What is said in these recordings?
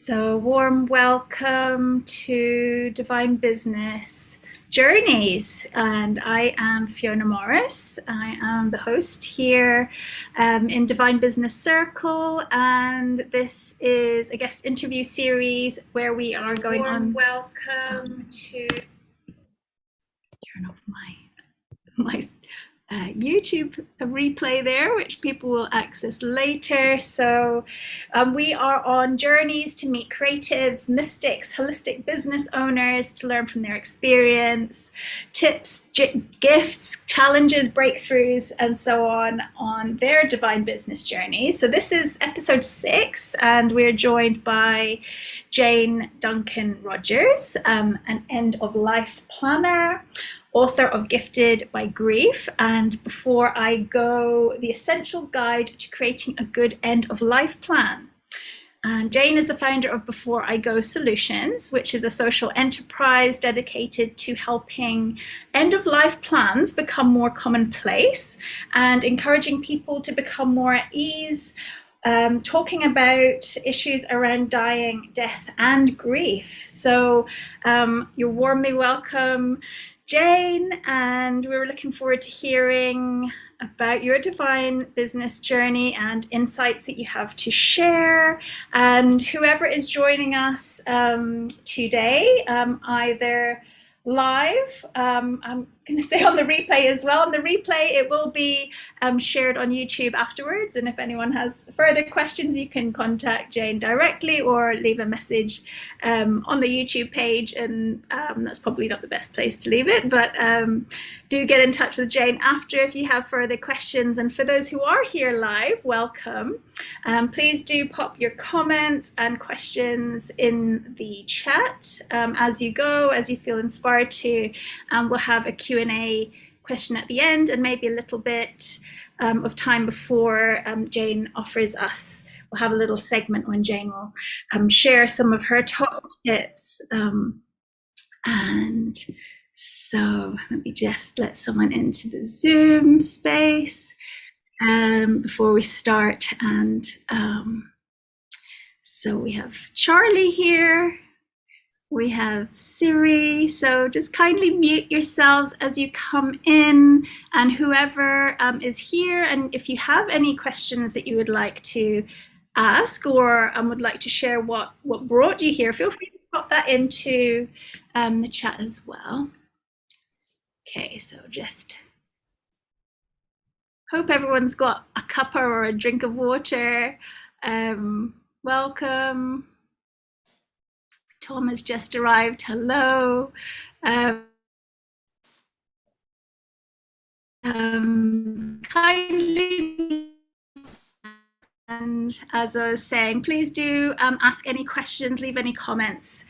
So, warm welcome to Divine Business Journeys. And I am Fiona Morris. I am the host here in Divine Business Circle. And this is a guest interview series where we are going on. Welcome to turn off my YouTube replay there, which people will access later. So we are on journeys to meet creatives, mystics, holistic business owners to learn from their experience, tips, gifts, challenges, breakthroughs, and so on their divine business journey. So this is episode 6, and we're joined by Jane Duncan Rogers, an end-of-life planner, author of Gifted by Grief, and Before I Go, the essential guide to creating a good end-of-life plan. And Jane is the founder of Before I Go Solutions, which is a social enterprise dedicated to helping end-of-life plans become more commonplace and encouraging people to become more at ease, talking about issues around dying, death, and grief. So you're warmly welcome, Jane, and we were looking forward to hearing about your divine business journey and insights that you have to share. And whoever is joining us today, either live, I'm going to say on the replay as well. On the replay, it will be shared on YouTube afterwards. And if anyone has further questions, you can contact Jane directly or leave a message on the YouTube page. And that's probably not the best place to leave it, but do get in touch with Jane after if you have further questions. And for those who are here live, welcome. Please do pop your comments and questions in the chat as you go, as you feel inspired to. We'll have a Q&A question at the end, and maybe a little bit of time before Jane offers us. We'll have a little segment when Jane will share some of her top tips. And so let me just let someone into the Zoom space before we start. And so we have Charlie here. We have Siri, so just kindly mute yourselves as you come in, and whoever is here, and if you have any questions that you would like to ask or would like to share what brought you here, feel free to pop that into the chat as well. Okay, so just hope everyone's got a cuppa or a drink of water. Welcome. Tom has just arrived. Hello. Kindly, and as I was saying, please do ask any questions, leave any comments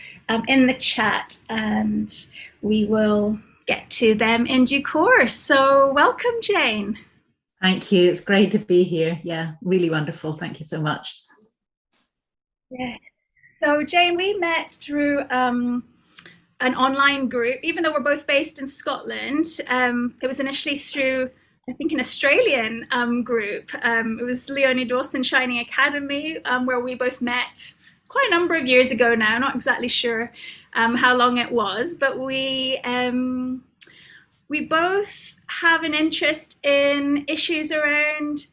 in the chat, and we will get to them in due course. So welcome, Jane. Thank you. It's great to be here. Yeah, really wonderful. Thank you so much. Yes. So Jane, we met through an online group, even though we're both based in Scotland. It was initially through, I think, an Australian group. It was Leonie Dawson Shining Academy, where we both met quite a number of years ago now, not exactly sure how long it was, but we both have an interest in issues around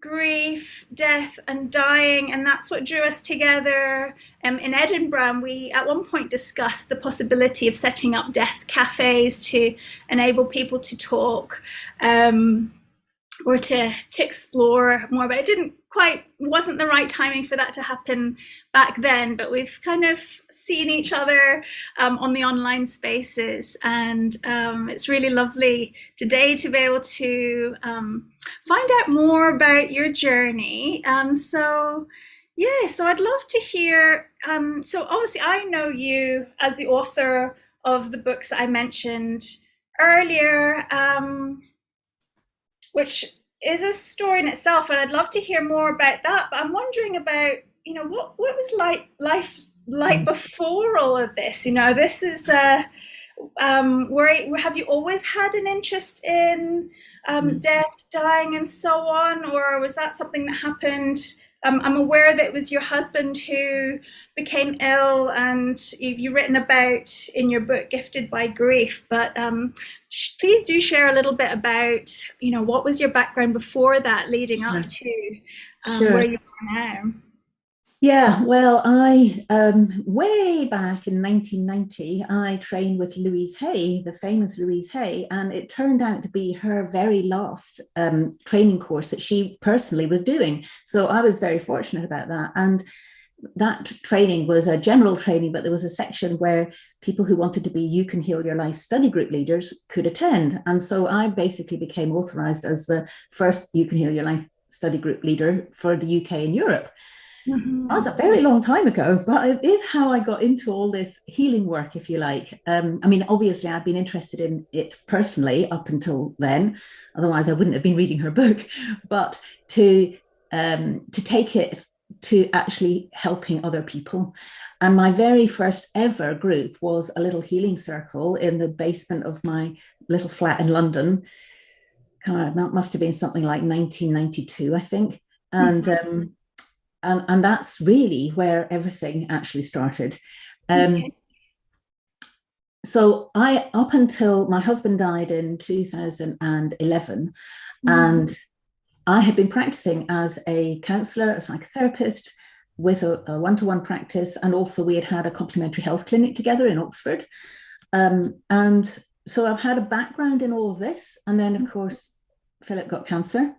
grief, death, and dying, and that's what drew us together in Edinburgh. We at one point discussed the possibility of setting up death cafes to enable people to talk or to explore more, but it wasn't the right timing for that to happen back then. But we've kind of seen each other on the online spaces, and it's really lovely today to be able to find out more about your journey. So I'd love to hear, so obviously I know you as the author of the books that I mentioned earlier, which is a story in itself, and I'd love to hear more about that. But I'm wondering about, what was life like before all of this? This is have you always had an interest in death, dying, and so on, or was that something that happened I'm aware that it was your husband who became ill, and you've written about in your book "Gifted by Grief." But please do share a little bit about, what was your background before that, leading up to Sure. where you are now. Yeah, well, I way back in 1990, I trained with Louise Hay, the famous Louise Hay, and it turned out to be her very last training course that she personally was doing. So I was very fortunate about that. And that training was a general training, but there was a section where people who wanted to be You Can Heal Your Life study group leaders could attend. And so I basically became authorized as the first You Can Heal Your Life study group leader for the UK and Europe. That was a very long time ago, but it is how I got into all this healing work, if you like. I mean, obviously, I've been interested in it personally up until then. Otherwise, I wouldn't have been reading her book. But to take it to actually helping other people. And my very first ever group was a little healing circle in the basement of my little flat in London. God, that must have been something like 1992, I think. And that's really where everything actually started. Okay. So up until my husband died in 2011, and I had been practicing as a counselor, a psychotherapist with a one-to-one practice, and also we had a complementary health clinic together in Oxford. And so I've had a background in all of this. And then, of course, Philip got cancer.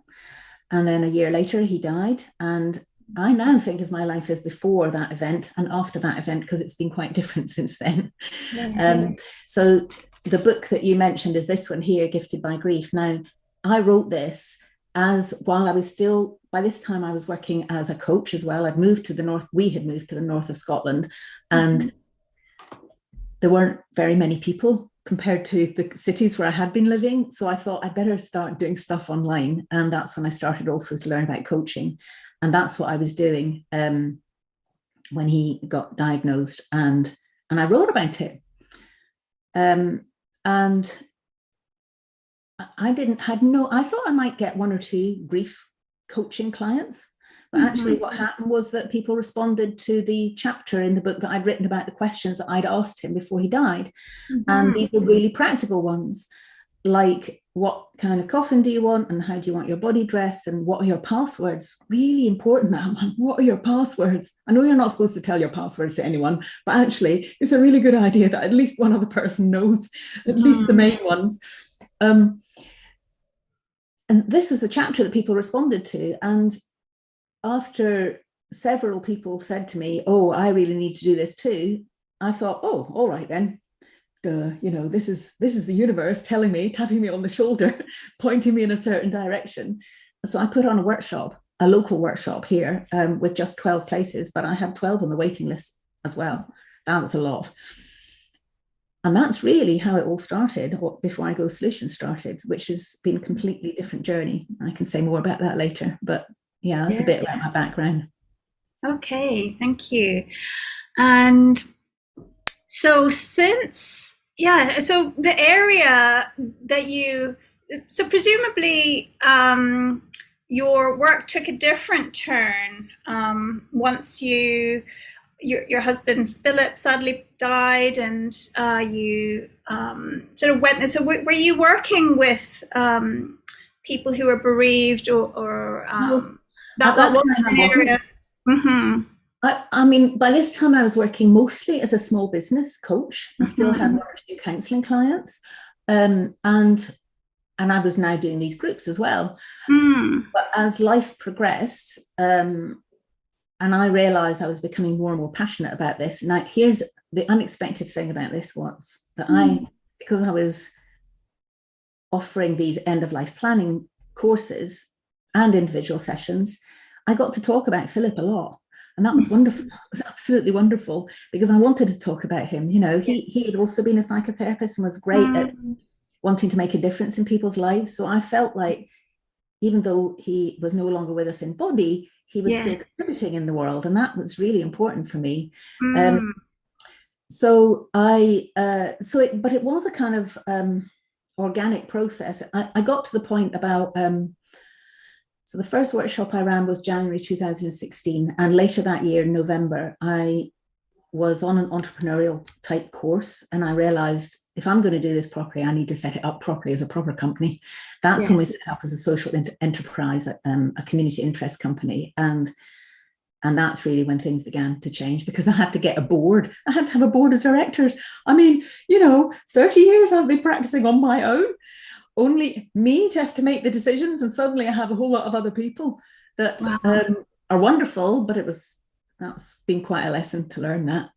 And then a year later, he died. And I now think of my life as before that event and after that event, because it's been quite different since then. So the book that you mentioned is this one here, Gifted by Grief. Now, I wrote this as while I was still, by this time I was working as a coach as well. I'd moved to the north, we had moved to the north of Scotland, and there weren't very many people compared to the cities where I had been living. So I thought I'd better start doing stuff online. And that's when I started also to learn about coaching. And that's what I was doing when he got diagnosed. And I wrote about it. And I thought I might get one or two grief coaching clients. But actually what happened was that people responded to the chapter in the book that I'd written about the questions that I'd asked him before he died. And these were really practical ones, like what kind of coffin do you want, and how do you want your body dressed, and what are your passwords? Really important. What are your passwords? I know you're not supposed to tell your passwords to anyone, but actually it's a really good idea that at least one other person knows, at least the main ones. And this was the chapter that people responded to. And after several people said to me, oh, I really need to do this too, I thought, oh, all right then. This is the universe telling me, tapping me on the shoulder, pointing me in a certain direction. So I put on a workshop, a local workshop here with just 12 places, but I had 12 on the waiting list as well. That was a lot. And that's really how it all started, or Before I Go Solutions started, which has been a completely different journey. I can say more about that later, but yeah, that's a bit about my background. Okay, thank you. And so so the area that so presumably your work took a different turn once your husband Philip sadly died, and you sort of went. So were you working with people who were bereaved, or No, that wasn't an area? I mean, by this time I was working mostly as a small business coach. I still had one or two counseling clients, and I was now doing these groups as well. But as life progressed, and I realized I was becoming more and more passionate about this. Now, here's the unexpected thing about this was that because I was offering these end of life planning courses and individual sessions, I got to talk about Philip a lot. And that was wonderful. It was absolutely wonderful, because I wanted to talk about him. He had also been a psychotherapist and was great at wanting to make a difference in people's lives. So I felt like even though he was no longer with us in body, he was still contributing in the world. And that was really important for me. But it was a kind of organic process. I got to the point about So the first workshop I ran was January 2016. And later that year, in November, I was on an entrepreneurial type course, and I realized if I'm going to do this properly, I need to set it up properly as a proper company. That's when we set it up as a social enterprise, a community interest company. And that's really when things began to change, because I had to get a board. I had to have a board of directors. I mean, 30 years I've been practicing on my own, only me to have to make the decisions. And suddenly I have a whole lot of other people that are wonderful, but that's been quite a lesson to learn that.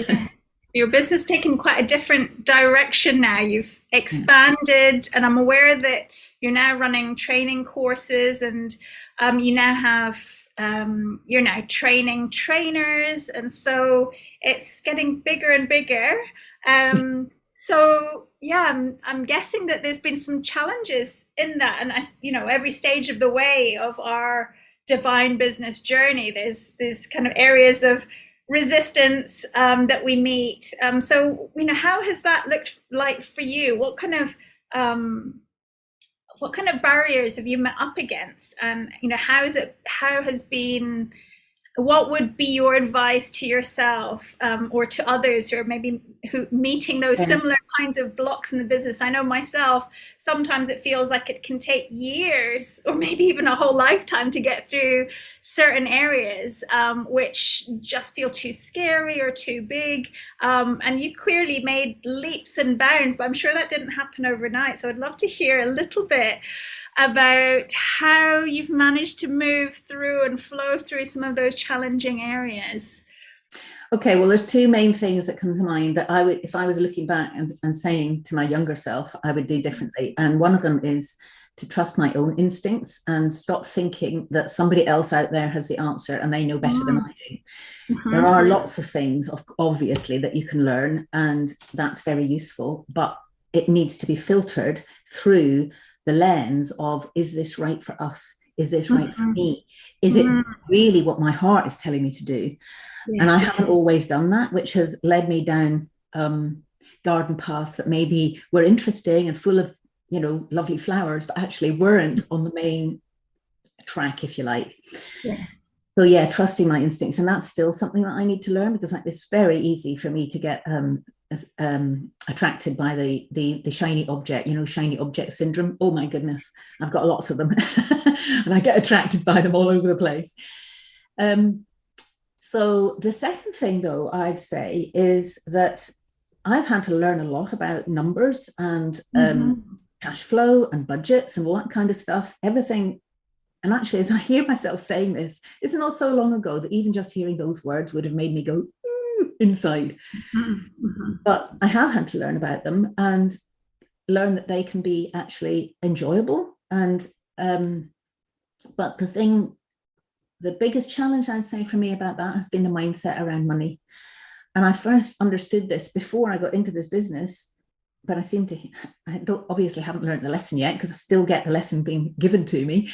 Yeah. Your business taken quite a different direction now. You've expanded, and I'm aware that you're now running training courses, and you now have you're now training trainers, and so it's getting bigger and bigger. So yeah, I'm guessing that there's been some challenges in that, and every stage of the way of our divine business journey, there's kind of areas of resistance that we meet. So how has that looked like for you? What kind of barriers have you met up against? And what would be your advice to yourself or to others who are maybe meeting those similar kinds of blocks in the business? I know myself, sometimes it feels like it can take years or maybe even a whole lifetime to get through certain areas which just feel too scary or too big. And you clearly made leaps and bounds, but I'm sure that didn't happen overnight. So I'd love to hear a little bit about how you've managed to move through and flow through some of those challenging areas. Okay, well, there's two main things that come to mind that I would, if I was looking back and saying to my younger self, I would do differently. And one of them is to trust my own instincts and stop thinking that somebody else out there has the answer and they know better than I do. There are lots of things, obviously, that you can learn, and that's very useful, but it needs to be filtered through the lens of, is this right for us? Is this right for me? Is it really what my heart is telling me to do? And I haven't always done that, which has led me down garden paths that maybe were interesting and full of, lovely flowers, but actually weren't on the main track, if you like. So yeah, trusting my instincts. And that's still something that I need to learn, because it's very easy for me to get attracted by the shiny object, shiny object syndrome. Oh my goodness, I've got lots of them and I get attracted by them all over the place. So the second thing, though, I'd say is that I've had to learn a lot about numbers and cash flow and budgets and all that kind of stuff, everything. And actually, as I hear myself saying this, it's not so long ago that even just hearing those words would have made me go inside. But I have had to learn about them and learn that they can be actually enjoyable. And but the biggest challenge I'd say for me about that has been the mindset around money. And I first understood this before I got into this business, but I obviously haven't learned the lesson yet, because I still get the lesson being given to me.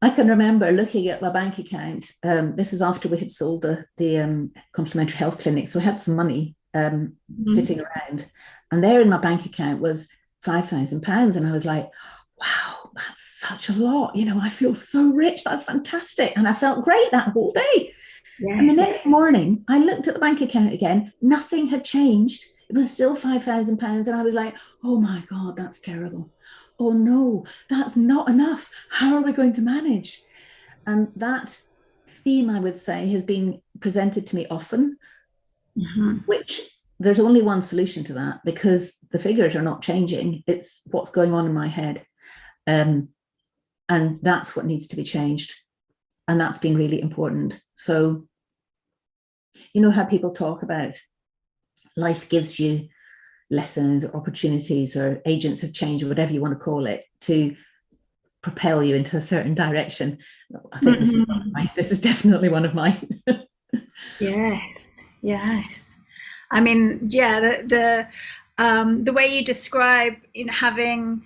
I can remember looking at my bank account. This is after we had sold the complementary health clinic. So I had some money sitting around, and there in my bank account was £5,000. And I was like, wow, that's such a lot. I feel so rich. That's fantastic. And I felt great that whole day. And the next morning, I looked at the bank account again. Nothing had changed. It was still £5,000. And I was like, oh my God, that's terrible. Oh no, that's not enough. How are we going to manage? And that theme, I would say, has been presented to me often, which there's only one solution to that, because the figures are not changing. It's what's going on in my head. And that's what needs to be changed. And that's been really important. So, how people talk about life gives you lessons or opportunities or agents of change, or whatever you want to call it, to propel you into a certain direction. I think this is definitely one of mine. Yes. I mean, yeah, the way you describe having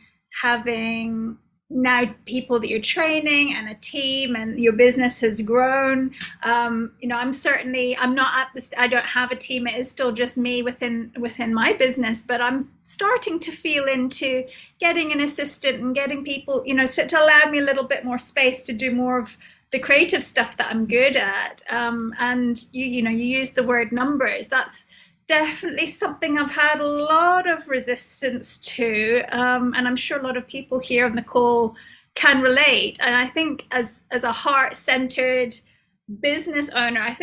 now people that you're training and a team, and your business has grown. I'm not at this, I don't have a team. It is still just me within my business, but I'm starting to feel into getting an assistant and getting people, to allow me a little bit more space to do more of the creative stuff that I'm good at. And you use the word numbers. That's definitely something I've had a lot of resistance to, and I'm sure a lot of people here on the call can relate. And I think as a heart-centered business owner, I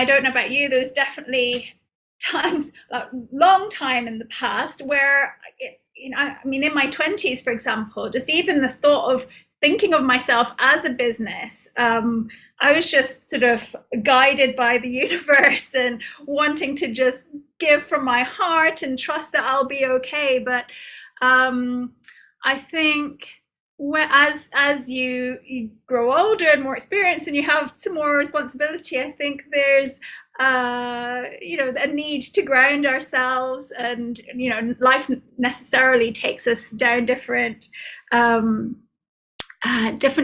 don't know about you, there's definitely times, a long time in the past where, in my 20s, for example, just even the thought of thinking of myself as a business, I was just sort of guided by the universe and wanting to just give from my heart and trust that I'll be okay. But I think as you grow older and more experienced and you have some more responsibility, I think there's a need to ground ourselves, and life necessarily takes us down different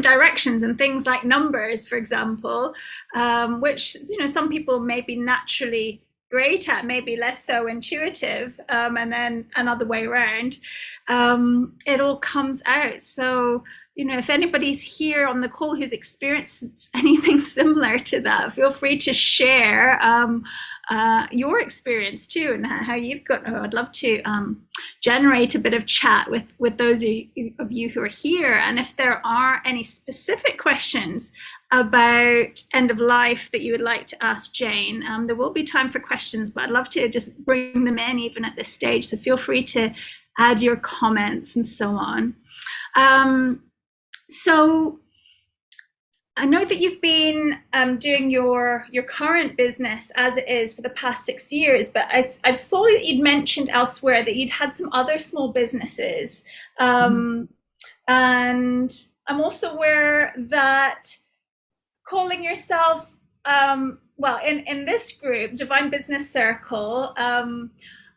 directions, and things like numbers, for example, which some people may be naturally great at, maybe less so intuitive, and then another way around. It all comes out. So if anybody's here on the call who's experienced anything similar to that, feel free to share your experience too, and how you've got. I'd love to generate a bit of chat with those of you who are here. And if there are any specific questions about end of life that you would like to ask Jane, there will be time for questions, but I'd love to just bring them in even at this stage. So feel free to add your comments and so on. So I know that you've been doing your current business as it is for the past 6 years, but I saw that you'd mentioned elsewhere that you'd had some other small businesses. And I'm also aware that calling yourself, in this group, Divine Business Circle,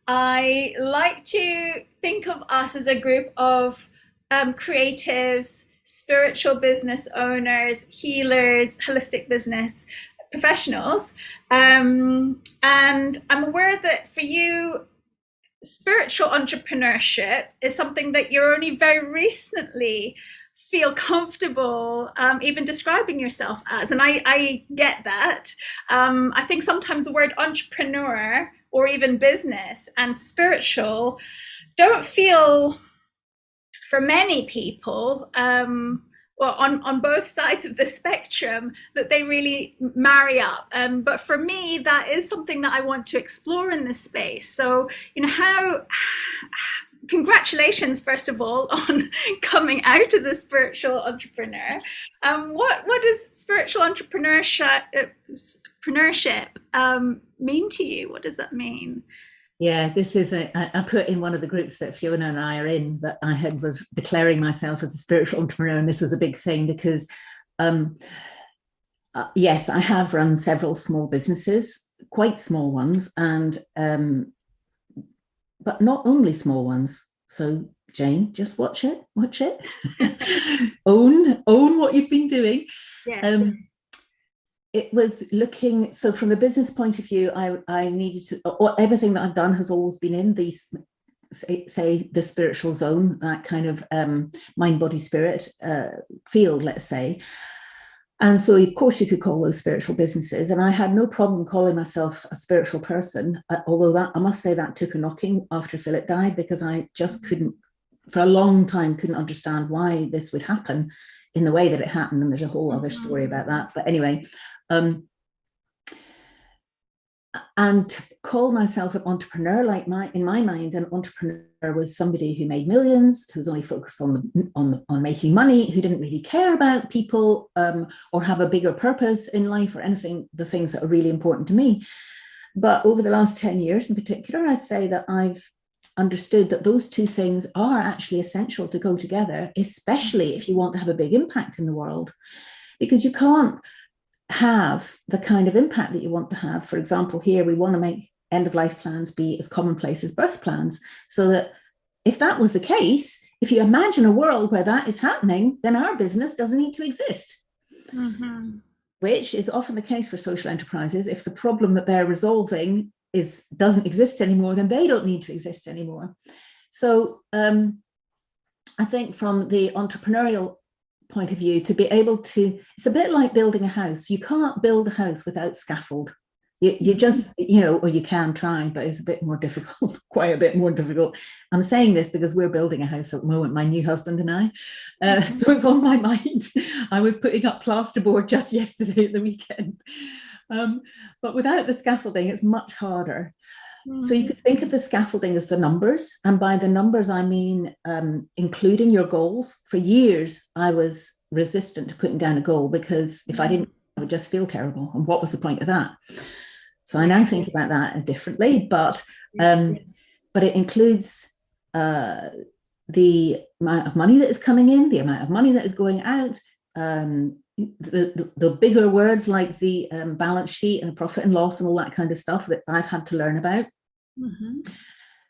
I like to think of us as a group of creatives, spiritual business owners, healers, holistic business professionals. And I'm aware that for you, spiritual entrepreneurship is something that you're only very recently feel comfortable even describing yourself as. And I get that. I think sometimes the word entrepreneur or even business and spiritual don't feel, for many people, on both sides of the spectrum, that they really marry up. But for me, that is something that I want to explore in this space. So, congratulations, first of all, on coming out as a spiritual entrepreneur. What does spiritual entrepreneurship mean to you? What does that mean? Yeah, this is I put in one of the groups that Fiona and I are in, that I was declaring myself as a spiritual entrepreneur, and this was a big thing because, yes, I have run several small businesses, quite small ones, and but not only small ones. So Jane, just watch it, own what you've been doing. Yeah. It was looking, so from the business point of view, I needed to, everything that I've done has always been in these, say the spiritual zone, that kind of mind, body, spirit field, let's say. And so of course you could call those spiritual businesses. And I had no problem calling myself a spiritual person, although that, I must say, that took a knocking after Philip died, because I just couldn't, for a long time, couldn't understand why this would happen in the way that it happened. And there's a whole other story about that. But anyway, and call myself an entrepreneur, like in my mind, an entrepreneur was somebody who made millions, who's only focused on making money, who didn't really care about people or have a bigger purpose in life or anything, the things that are really important to me. But over the last 10 years in particular, I'd say that I've understood that those two things are actually essential to go together, especially if you want to have a big impact in the world, because you can't have the kind of impact that you want to have. For example, here we want to make end of life plans be as commonplace as birth plans, so that if that was the case, if you imagine a world where that is happening, then our business doesn't need to exist. Which is often the case for social enterprises. If the problem that they're resolving doesn't exist anymore, then they don't need to exist anymore. So I think from the entrepreneurial point of view, to be able to, it's a bit like building a house. You can't build a house without scaffold. You just, or you can try, but it's a bit more difficult, quite a bit more difficult. I'm saying this because we're building a house at the moment, my new husband and I. So it's on my mind. I was putting up plasterboard just yesterday at the weekend. But without the scaffolding, it's much harder. So you could think of the scaffolding as the numbers. And by the numbers, I mean, including your goals. For years, I was resistant to putting down a goal because if I didn't, I would just feel terrible. And what was the point of that? So I now think about that differently, but it includes the amount of money that is coming in, the amount of money that is going out, the bigger words like the balance sheet and profit and loss and all that kind of stuff that I've had to learn about.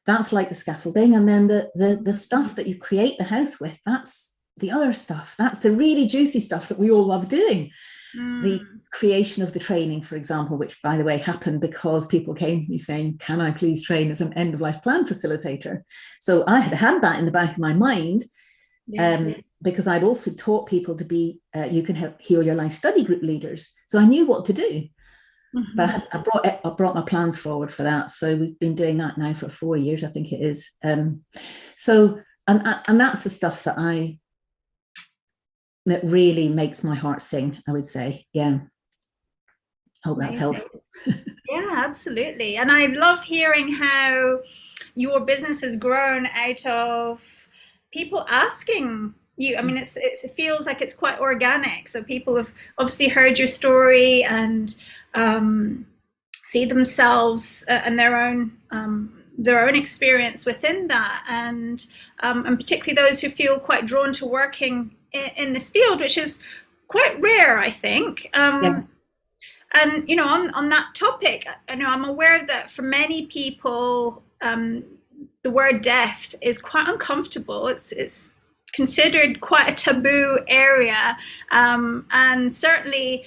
That's like the scaffolding. And then the stuff that you create the house with, that's the other stuff. That's the really juicy stuff that we all love doing. The creation of the training, for example, which, by the way, happened because people came to me saying, can I please train as an end-of-life plan facilitator? So I had that in the back of my mind, because I'd also taught people to be, you can help heal your life study group leaders. So I knew what to do. But I brought my plans forward for that. So we've been doing that now for 4 years, I think it is. So that's the stuff that really makes my heart sing, I would say. Yeah. Hope that's helpful. Yeah, absolutely. And I love hearing how your business has grown out of people asking you. I mean, it feels like it's quite organic. So people have obviously heard your story and see themselves and their own experience within that, and particularly those who feel quite drawn to working in this field, which is quite rare, I think. And on that topic, I'm aware that for many people, the word death is quite uncomfortable. It's considered quite a taboo area, and certainly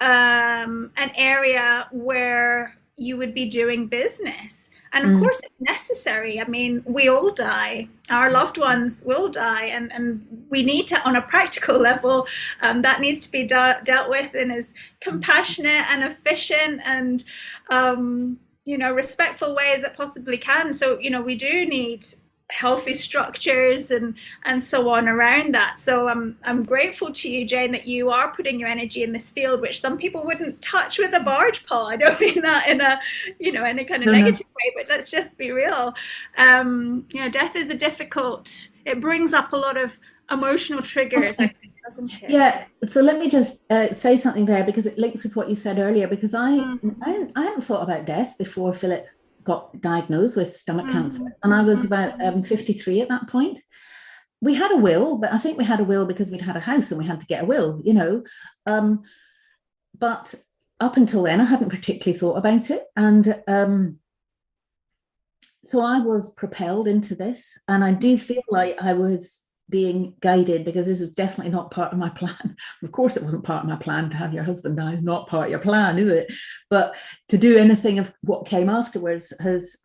an area where you would be doing business. And of course, it's necessary. I mean, we all die. Our loved ones will die, and we need to, on a practical level, that needs to be dealt with in as compassionate and efficient and respectful way as it possibly can. So we do need healthy structures and so on around that. So I'm grateful to you, Jane, that you are putting your energy in this field, which some people wouldn't touch with a barge pole. I don't mean that in a any kind of negative way, but let's just be real. Death is it brings up a lot of emotional triggers, I think, doesn't it? Yeah. So let me just say something there, because it links with what you said earlier, because I hadn't thought about death before Philip got diagnosed with stomach cancer, and I was about 53 at that point. We had a will, but I think we had a will because we'd had a house and we had to get a will, but up until then I hadn't particularly thought about it. And so I was propelled into this, and I do feel like I was being guided, because this was definitely not part of my plan. Of course it wasn't part of my plan. To have your husband die is not part of your plan, is it? But to do anything of what came afterwards,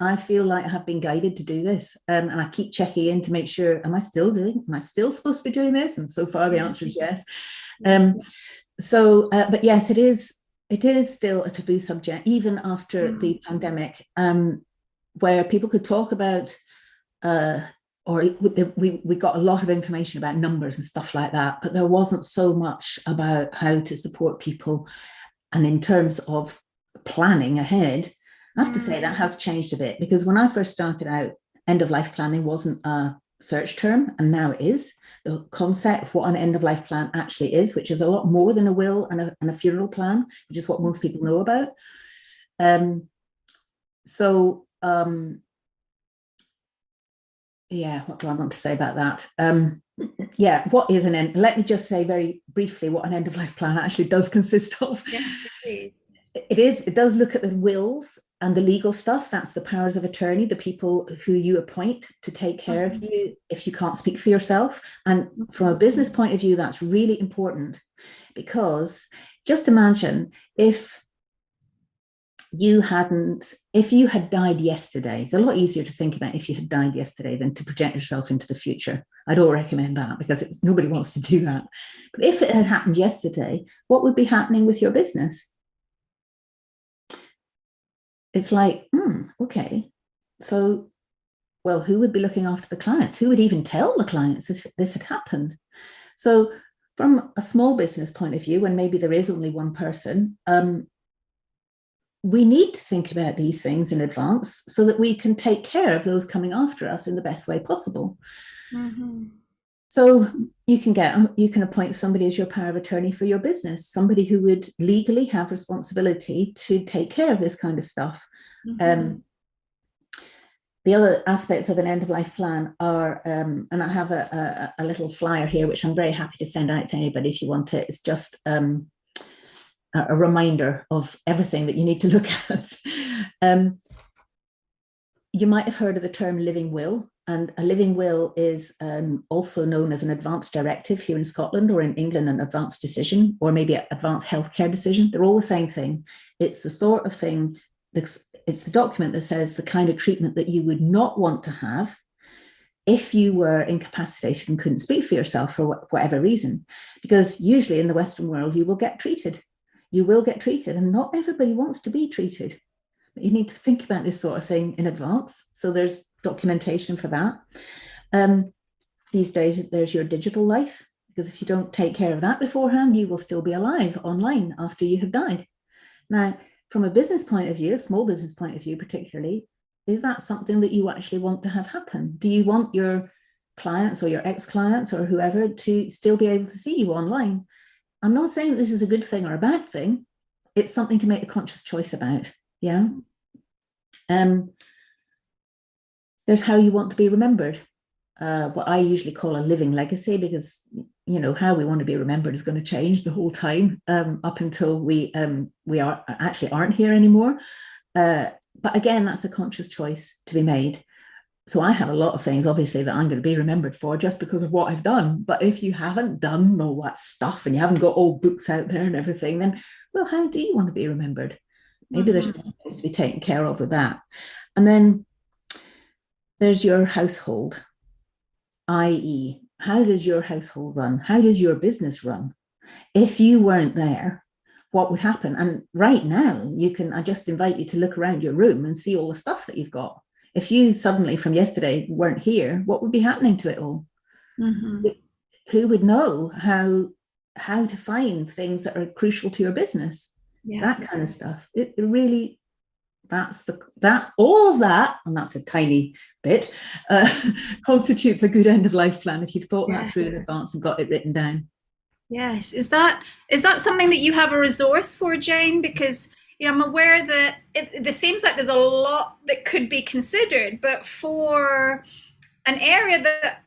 I feel like I have been guided to do this, and I keep checking in to make sure, am I still supposed to be doing this? And so far the answer is yes. But yes, it is still a taboo subject, even after the pandemic, where people could talk about we got a lot of information about numbers and stuff like that, but there wasn't so much about how to support people. And in terms of planning ahead, I have to say that has changed a bit, because when I first started out, end-of-life planning wasn't a search term, and now it is. The concept of what an end-of-life plan actually is, which is a lot more than a will and a funeral plan, which is what most people know about. What do I want to say about that? What is an end? Let me just say very briefly what an end-of-life plan actually does consist of. Yes, It does look at the wills and the legal stuff, that's the powers of attorney, the people who you appoint to take care of you if you can't speak for yourself. And from a business point of view, that's really important, because just imagine if you had died yesterday. It's a lot easier to think about if you had died yesterday than to project yourself into the future. I don't recommend that, because nobody wants to do that. But if it had happened yesterday, what would be happening with your business? It's like, okay, so, well, who would be looking after the clients? Who would even tell the clients this had happened? So from a small business point of view, when maybe there is only one person, we need to think about these things in advance so that we can take care of those coming after us in the best way possible. So you can appoint somebody as your power of attorney for your business, somebody who would legally have responsibility to take care of this kind of stuff. The other aspects of an end-of-life plan are, and I have a little flyer here, which I'm very happy to send out to anybody if you want it. It's just a reminder of everything that you need to look at. You might have heard of the term living will. And a living will is also known as an advance directive here in Scotland, or in England, an advance decision, or maybe an advance healthcare decision. They're all the same thing. It's the sort of thing, it's the document that says the kind of treatment that you would not want to have if you were incapacitated and couldn't speak for yourself for whatever reason. Because usually in the Western world, you will get treated. You will get treated, and not everybody wants to be treated. But you need to think about this sort of thing in advance. So there's documentation for that. These days, there's your digital life, because if you don't take care of that beforehand, you will still be alive online after you have died. Now, from a business point of view, a small business point of view particularly, is that something that you actually want to have happen? Do you want your clients or your ex-clients or whoever to still be able to see you online? I'm not saying this is a good thing or a bad thing. It's something to make a conscious choice about. Yeah. There's how you want to be remembered. What I usually call a living legacy, because how we want to be remembered is going to change the whole time up until we aren't here anymore. But again, that's a conscious choice to be made. So I have a lot of things, obviously, that I'm going to be remembered for just because of what I've done. But if you haven't done all that stuff and you haven't got old books out there and everything, then, well, how do you want to be remembered? Maybe there's things to be taken care of with that. And then there's your household, i.e., how does your household run? How does your business run? If you weren't there, what would happen? And right now, I just invite you to look around your room and see all the stuff that you've got. If you suddenly from yesterday weren't here, what would be happening to it all? Who would know how to find things that are crucial to your business? That kind of stuff. It really, all of that, and that's a tiny bit, constitutes a good end of life plan if you've thought that through in advance and got it written down. Yes. Is that something that you have a resource for, Jane? Because I'm aware that it seems like there's a lot that could be considered, but for an area that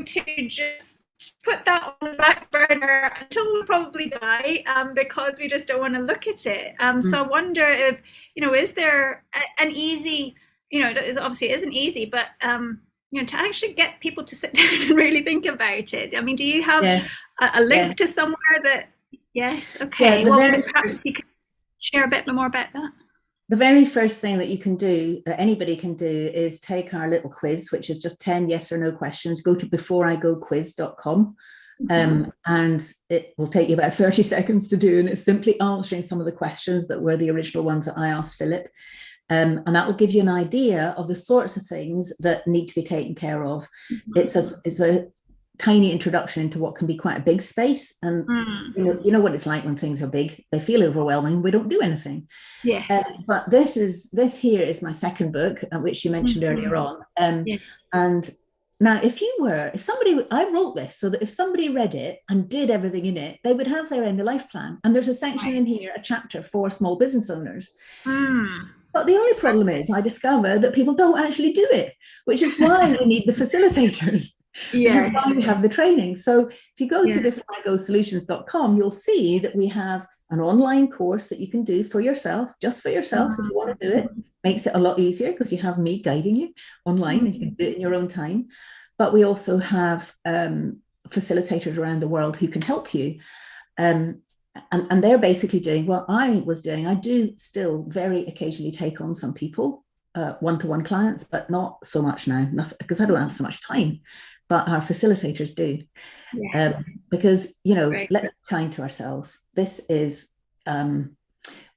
to just put that on the back burner until we probably die, because we just don't want to look at it. So I wonder if, is there an easy, it obviously isn't easy, but to actually get people to sit down and really think about it. I mean, do you have a link to somewhere that? Yes. Okay. Well, perhaps you could share a bit more about that. The very first thing that you can do, that anybody can do, is take our little quiz, which is just 10 yes or no questions. Go to beforeigoquiz.com, and it will take you about 30 seconds to do. And it's simply answering some of the questions that were the original ones that I asked Philip. And that will give you an idea of the sorts of things that need to be taken care of. It's a tiny introduction into what can be quite a big space. And you know what it's like when things are big. They feel overwhelming. We don't do anything. But this here is my second book, which you mentioned earlier on. And now, I wrote this so that if somebody read it and did everything in it, they would have their end of life plan. And there's a section in here, a chapter for small business owners. But the only problem is I discovered that people don't actually do it, which is why we need the facilitators. Which is why we have the training. So if you go to beforeigoSolutions.com, you'll see that we have an online course that you can do for yourself, just for yourself if you want to do it. Makes it a lot easier because you have me guiding you online and you can do it in your own time. But we also have facilitators around the world who can help you. And they're basically doing what I was doing. I do still very occasionally take on some people, one-to-one clients, but not so much now, because I don't have so much time. But our facilitators do. Yes. Because, let's be kind to ourselves. This is,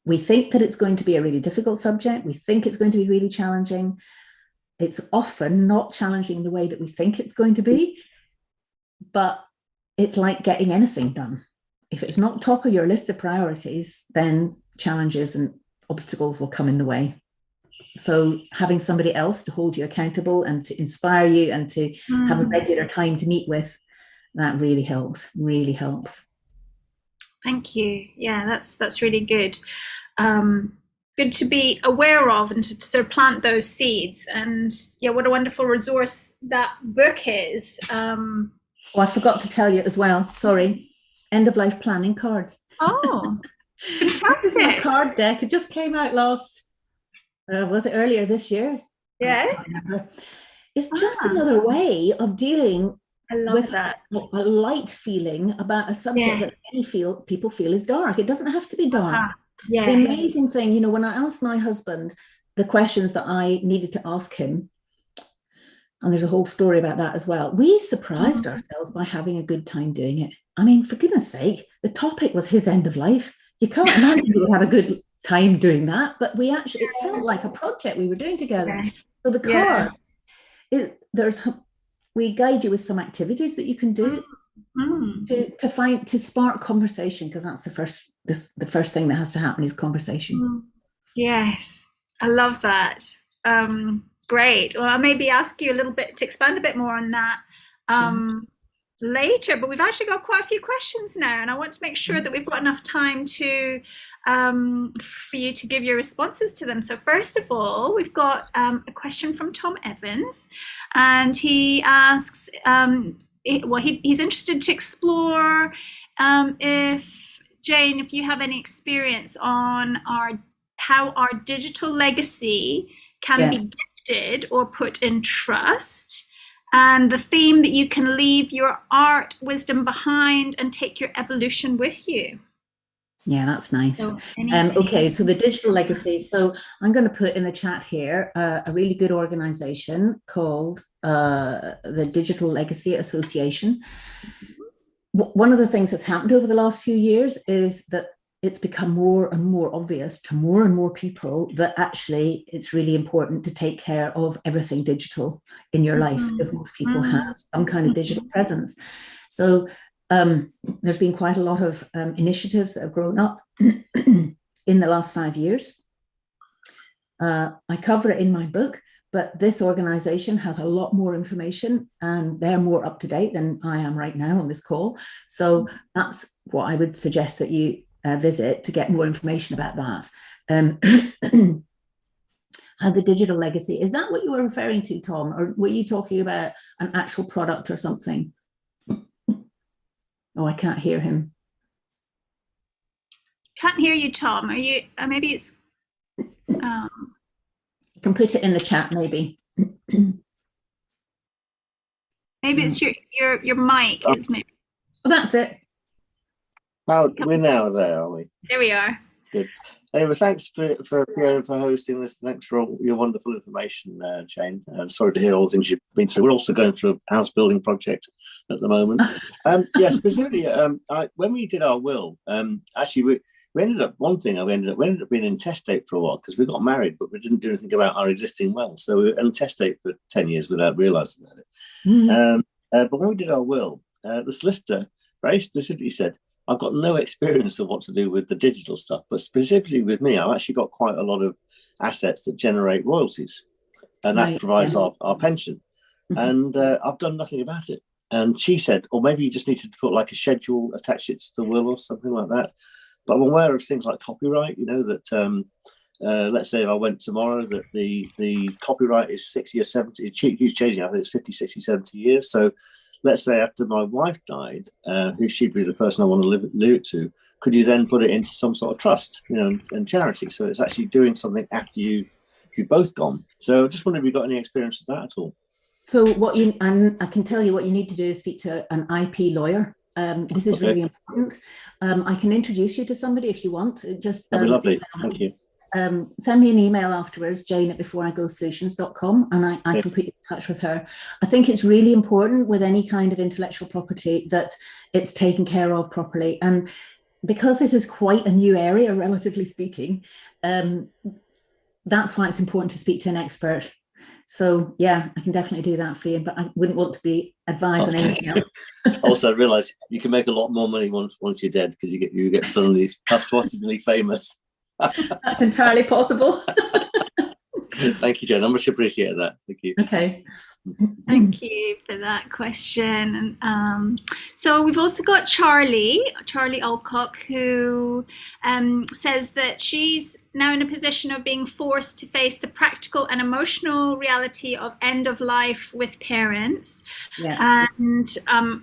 we think that it's going to be a really difficult subject. We think it's going to be really challenging. It's often not challenging the way that we think it's going to be, but it's like getting anything done. If it's not top of your list of priorities, then challenges and obstacles will come in the way. So having somebody else to hold you accountable and to inspire you and to have a regular time to meet with, that really helps, really helps. Thank you. Yeah, that's really good. Good to be aware of and to sort of plant those seeds. And yeah, what a wonderful resource that book is. Oh, I forgot to tell you as well. Sorry. End of life planning cards. Oh, fantastic. My card deck. It just came out was it earlier this year? Yes. It's just another way of dealing with that. A light feeling about a subject that people feel is dark. It doesn't have to be dark. Yes. The amazing thing, when I asked my husband the questions that I needed to ask him, and there's a whole story about that as well, we surprised ourselves by having a good time doing it. I mean, for goodness sake, the topic was his end of life. You can't imagine we would have a good time doing that, but it felt like a project we were doing together. So the card, we guide you with some activities that you can do to spark conversation, because that's the first thing that has to happen is conversation. Yes, I love that. Great. Well, I'll maybe ask you a little bit to expand a bit more on that later, but we've actually got quite a few questions now, and I want to make sure that we've got enough time to for you to give your responses to them. So first of all, we've got a question from Tom Evans, and he asks, he's interested to explore if, Jane, if you have any experience on how our digital legacy can be gifted or put in trust, and the theme that you can leave your art wisdom behind and take your evolution with you. Yeah, that's nice. Okay, so the digital legacy. So I'm going to put in the chat here a really good organization called the Digital Legacy Association. One of the things that's happened over the last few years is that it's become more and more obvious to more and more people that actually it's really important to take care of everything digital in your life, because most people have some kind of digital presence. So there's been quite a lot of initiatives that have grown up in the last 5 years. I cover it in my book, but this organization has a lot more information and they're more up to date than I am right now on this call. So that's what I would suggest that you visit to get more information about that. And the digital legacy, is that what you were referring to, Tom? Or were you talking about an actual product or something? Oh, I can't hear him. Can't hear you, Tom. Are you, maybe it's... You can put it in the chat, maybe. Maybe it's your mic. It's maybe... Oh, that's it. Oh, we're now there, are we? There we are. Good. Anyway, thanks for Fiona for hosting this. Thanks for all your wonderful information, Jane. Sorry to hear all the things you've been through. We're also going through a house building project at the moment. Specifically, when we did our will, actually we ended up we ended up being intestate for a while because we got married, but we didn't do anything about our existing will. So we were intestate for 10 years without realising about it. But when we did our will, the solicitor very specifically said, I've got no experience of what to do with the digital stuff, but specifically with me, I've actually got quite a lot of assets that generate royalties, and that provides our pension. And I've done nothing about it. And she said, or maybe you just need to put like a schedule, attach it to the will or something like that. But I'm aware of things like copyright, that let's say if I went tomorrow, that the copyright is 60 or 70, it keeps changing. I think it's 50, 60, 70 years. So let's say after my wife died, who she'd be the person I want to leave it to, could you then put it into some sort of trust, and charity? So it's actually doing something after you've both gone. So I just wonder if you've got any experience with that at all. So I can tell you what you need to do is speak to an IP lawyer. This is really important. I can introduce you to somebody if you want. Just that'd be lovely. Thank you. Send me an email afterwards, jane@beforeigosolutions.com, and I can put you in touch with her. I think it's really important with any kind of intellectual property that it's taken care of properly. And because this is quite a new area, relatively speaking, that's why it's important to speak to an expert. So yeah, I can definitely do that for you, but I wouldn't want to be advised on anything else. Also, I realise you can make a lot more money once you're dead, because you get suddenly possibly famous. That's entirely possible. Thank you, Jen. I much appreciate that. Thank you. Okay. Thank you for that question. And so we've also got Charlie Alcock, who says that she's now in a position of being forced to face the practical and emotional reality of end of life with parents. Yeah. And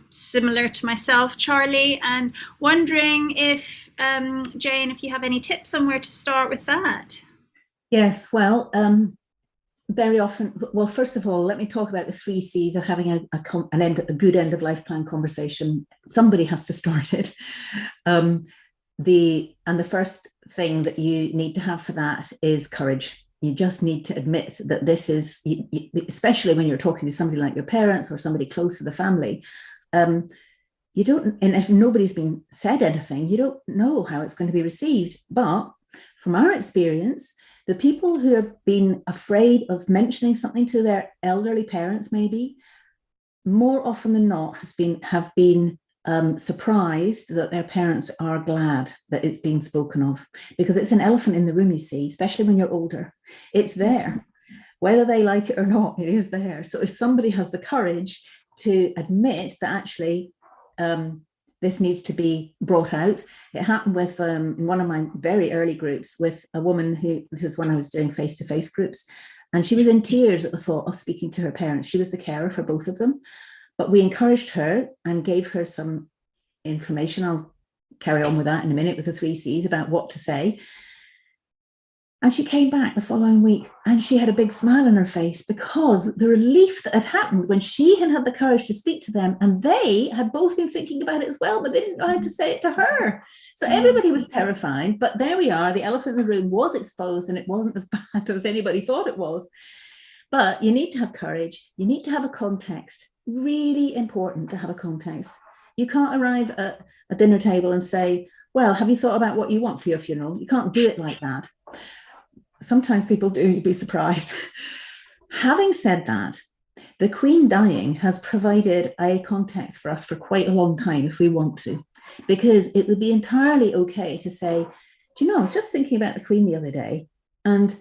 similar to myself, Charlie, and wondering if, Jane, if you have any tips on where to start with that. Yes, well, very often, well, first of all, let me talk about the 3 C's of having a good end of life plan conversation. Somebody has to start it. The first thing that you need to have for that is courage. You just need to admit that this is, especially when you're talking to somebody like your parents or somebody close to the family, you don't, and if nobody's been said anything, you don't know how it's going to be received. But from our experience, the people who have been afraid of mentioning something to their elderly parents, maybe, more often than not, have been surprised that their parents are glad that it's being spoken of, because it's an elephant in the room, you see, especially when you're older. It's there. Whether they like it or not, it is there. So if somebody has the courage to admit that actually this needs to be brought out. It happened with in one of my very early groups with a woman this is when I was doing face-to-face groups, and she was in tears at the thought of speaking to her parents. She was the carer for both of them, but we encouraged her and gave her some information. I'll carry on with that in a minute with the 3 C's about what to say. And she came back the following week and she had a big smile on her face, because the relief that had happened when she had the courage to speak to them, and they had both been thinking about it as well, but they didn't know how to say it to her. So everybody was terrified, but there we are. The elephant in the room was exposed, and it wasn't as bad as anybody thought it was. But you need to have courage. You need to have a context. Really important to have a context. You can't arrive at a dinner table and say, well, have you thought about what you want for your funeral? You can't do it like that. Sometimes people do, you'd be surprised. Having said that, the Queen dying has provided a context for us for quite a long time if we want to, because it would be entirely okay to say, do you know, I was just thinking about the Queen the other day, and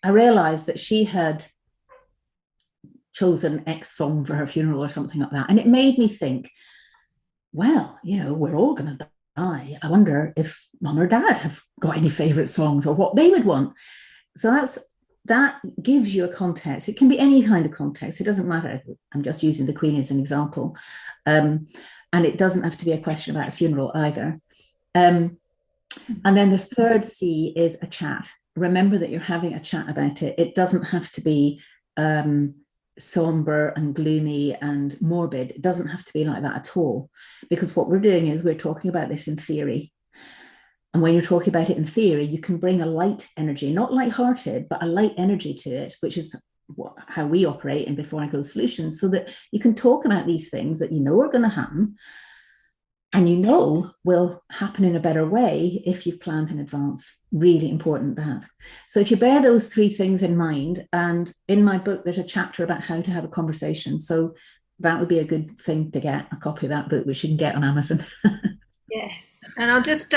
I realized that she had chosen X song for her funeral or something like that. And it made me think, well, we're all going to die. I wonder if mum or dad have got any favorite songs or what they would want. So that gives you a context. It can be any kind of context. It doesn't matter. I'm just using the Queen as an example. And it doesn't have to be a question about a funeral either. And then the 3rd C is a chat. Remember that you're having a chat about it. It doesn't have to be somber and gloomy and morbid. It doesn't have to be like that at all, because what we're doing is we're talking about this in theory. And when you're talking about it in theory, you can bring a light energy, not light-hearted, but a light energy to it, which is how we operate in Before I Go Solutions, so that you can talk about these things that are going to happen, and will happen in a better way if you've planned in advance. Really important, that. So if you bear those 3 things in mind, and in my book, there's a chapter about how to have a conversation. So that would be a good thing to get a copy of that book, which you can get on Amazon. Yes. And I'll just,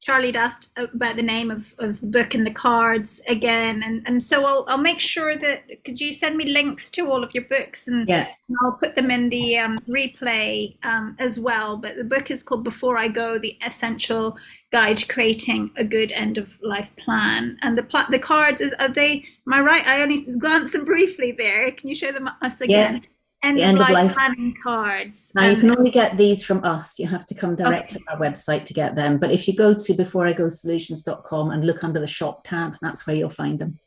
Charlie asked about the name of the book and the cards again. And so I'll make sure that, could you send me links to all of your books, and I'll put them in the replay as well. But the book is called Before I Go, The Essential Guide to Creating a Good End of Life Plan. And the cards, am I right? I only glanced them briefly there. Can you show them us again? End the of end of life life planning cards. Now, you can only get these from us. You have to come direct Okay. to our website to get them. But if you go to beforeigosolutions.com and look under the shop tab, that's where you'll find them.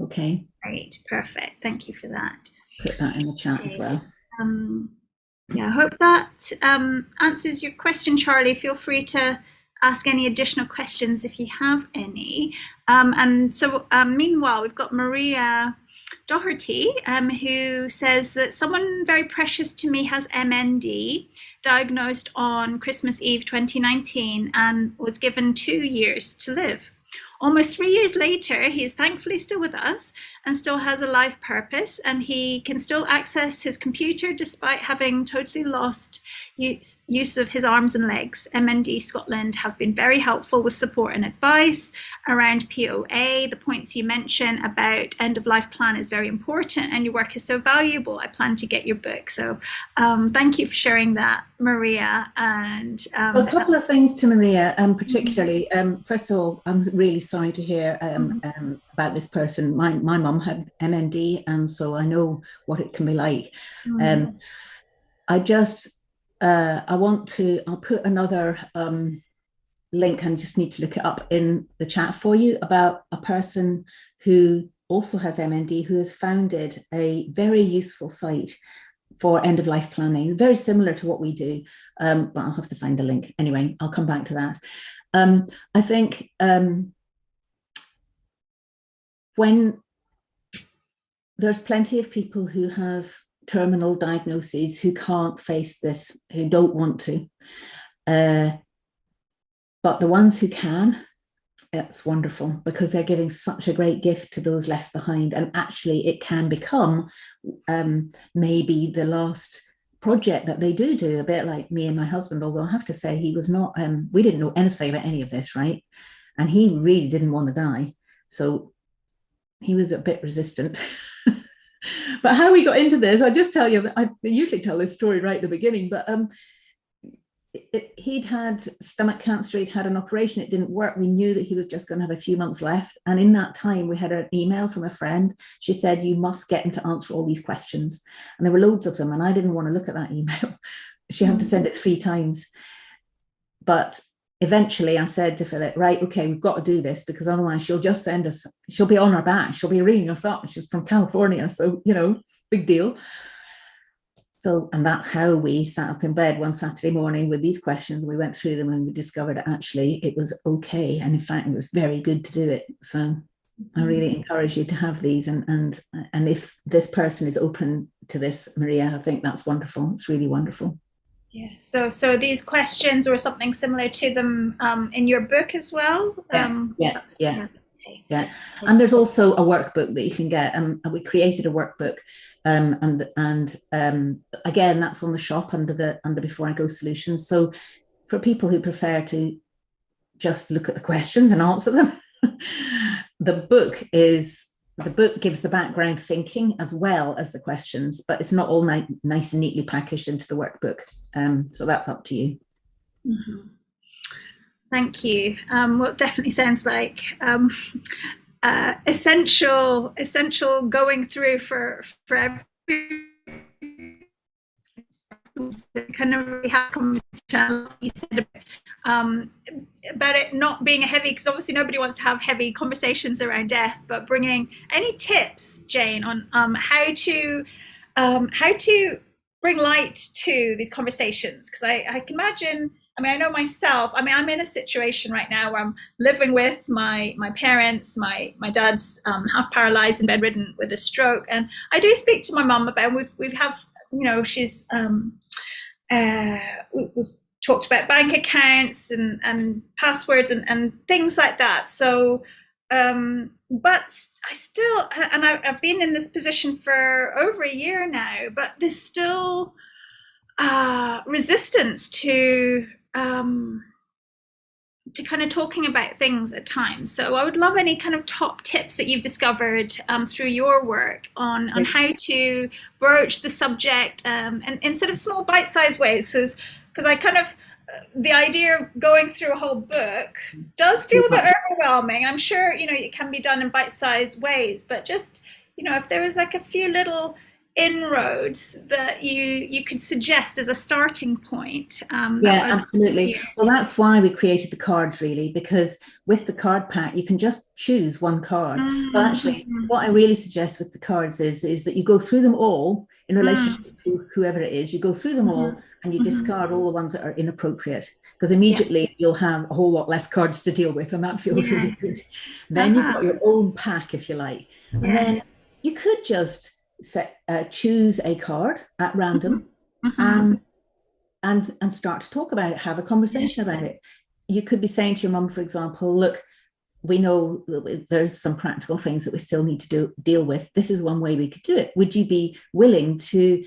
Okay. Great. Perfect. Thank you for that. Put that in the chat Okay. as well. Yeah, I hope that answers your question, Charlie. Feel free to ask any additional questions if you have any. And so meanwhile, we've got Maria Doherty, who says that someone very precious to me has MND, diagnosed on Christmas Eve 2019, and was given 2 years to live. Almost 3 years later, he is thankfully still with us and still has a life purpose, and he can still access his computer despite having totally lost use of his arms and legs. MND Scotland have been very helpful with support and advice around POA. The points you mentioned about end of life plan is very important, and your work is so valuable. I plan to get your book. So thank you for sharing that, Maria. And a couple of things to Maria, particularly. First of all, I'm really sorry to hear about this person. My mum had MND, and so I know what it can be like. I'll put another link, and just need to look it up in the chat for you, about a person who also has MND, who has founded a very useful site for end of life planning, very similar to what we do, but I'll have to find the link. Anyway, I'll come back to that. I think when there's plenty of people who have terminal diagnoses who can't face this, who don't want to, but the ones who can, it's wonderful, because they're giving such a great gift to those left behind. And actually it can become maybe the last project that they do, a bit like me and my husband, although I have to say he was not, we didn't know anything about any of this, right? And he really didn't want to die. So he was a bit resistant. But how we got into this, I just tell you, I usually tell this story right at the beginning, but he'd had stomach cancer, he'd had an operation, it didn't work. We knew that he was just going to have a few months left. And in that time, we had an email from a friend. She said, you must get him to answer all these questions. And there were loads of them, and I didn't want to look at that email. She had to send it 3 times. But eventually I said to Philip, right, okay, we've got to do this, because otherwise she'll just send us, she'll be on our back, she'll be ringing us up. She's from California, so, you know, big deal. So, and that's how we sat up in bed one Saturday morning with these questions. We went through them and we discovered that actually it was okay. And in fact, it was very good to do it. So I really encourage you to have these. And if this person is open to this, Maria, I think that's wonderful. It's really wonderful. Yeah. So these questions or something similar to them in your book as well? Yeah. And there's also a workbook that you can get. We created a workbook, and again, that's on the shop under Before I Go Solutions. So for people who prefer to just look at the questions and answer them, the book gives the background thinking as well as the questions, but it's not all nice and neatly packaged into the workbook. So that's up to you. Mm-hmm. Thank you. Well, it definitely sounds like essential going through for every kind of really have conversation. You said about it not being a heavy, because obviously nobody wants to have heavy conversations around death, but bringing any tips, Jane, on how to bring light to these conversations, because I can imagine. I mean, I know myself. I mean, I'm in a situation right now where I'm living with my parents. My dad's half paralyzed and bedridden with a stroke, and I do speak to my mum about. We have, you know, she's we've talked about bank accounts and passwords and things like that. So, but I still, and I've been in this position for over a year now, but there's still resistance to kind of talking about things at times. So I would love any kind of top tips that you've discovered through your work on how to broach the subject and in sort of small bite-sized ways, because I kind of the idea of going through a whole book does feel a bit overwhelming. I'm sure, you know, it can be done in bite-sized ways, but just, you know, if there was like a few little inroads that you could suggest as a starting point? Absolutely. Well, that's why we created the cards, really, because with the card pack you can just choose one card. But actually, what I really suggest with the cards is that you go through them all in relationship to whoever it is. You go through them all and you discard all the ones that are inappropriate, because immediately you'll have a whole lot less cards to deal with, and that feels really good. Then you've got your own pack, if you like, and then you could just choose a card at random and start to talk about it, have a conversation about it. You could be saying to your mum, for example, look, we know that there's some practical things that we still need to deal with. This is one way we could do it. Would you be willing to